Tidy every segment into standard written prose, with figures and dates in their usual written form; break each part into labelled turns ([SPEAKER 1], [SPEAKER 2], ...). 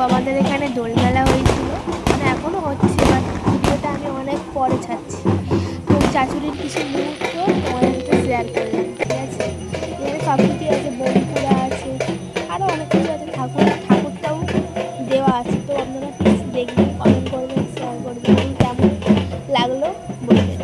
[SPEAKER 1] আমাদের এখানে দোলমেলা হয়েছিল, মানে এখনও হচ্ছে, বাট ভিডিওটা আমি অনেক পরে ছাড়ছি। তো চাচুরির কিছু মুহূর্ত তোমাদের সাথে শেয়ার করলাম, ঠিক আছে? এখানে সব কিছুই আছে, বড়িপুরা আছে, আরও অনেক কিছু আছে, ঠাকুরটাও দেওয়া আছে। তো আপনারা প্লিজ দেখবেন, কমেন্ট করবেন, শেয়ার করবেন, এবং কেমন লাগলো বলবেন।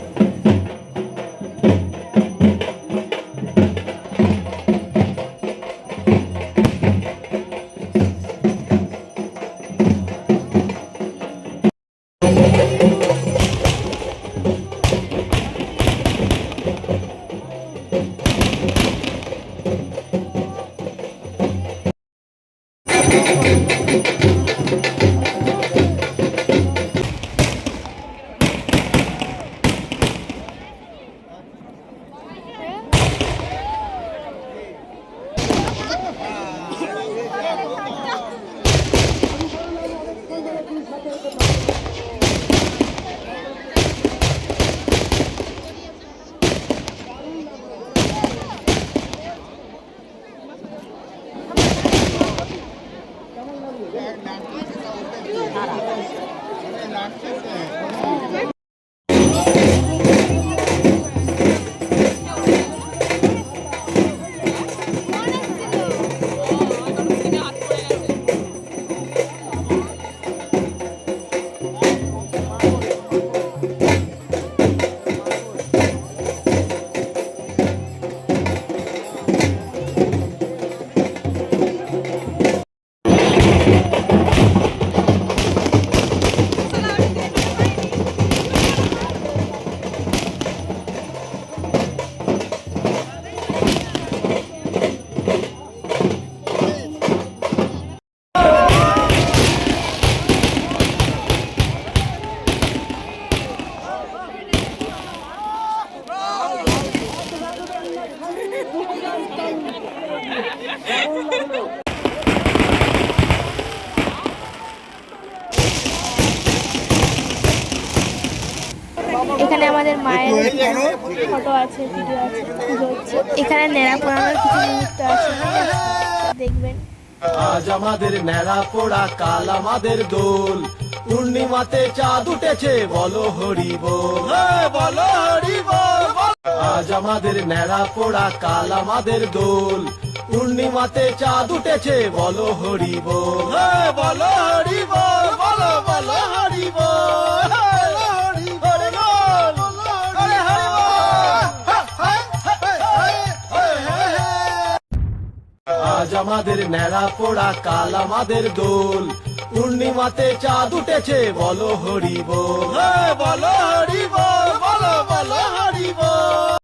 [SPEAKER 1] এখানে আমাদের মায়ের ফটো আছে, ভিডিও আছে, পুজো হচ্ছে। এখানে নেড়া পোড়ানোর কিছু মুহূর্ত আছে, দেখবেন।
[SPEAKER 2] আজ আমাদের ন্যাড়া পোড়া, কাল আমাদের দোল, পূর্ণিমাতে চাঁদ উঠেছে, বলো হরি বল, বলো হরি বল। আজ আমাদের ন্যাড়া পোড়া, কাল আমাদের দোল, পূর্ণিমাতে চাঁদ উঠেছে, বলো হরি বল, বলো হরি বল, বলো বলো হরি বল। আজ আমাদের ন্যাড়া পোড়া, কাল আমাদের দোল, পূর্ণিমাতে চাঁদ উঠেছে, বলো হরি বল, বলো হরি বল।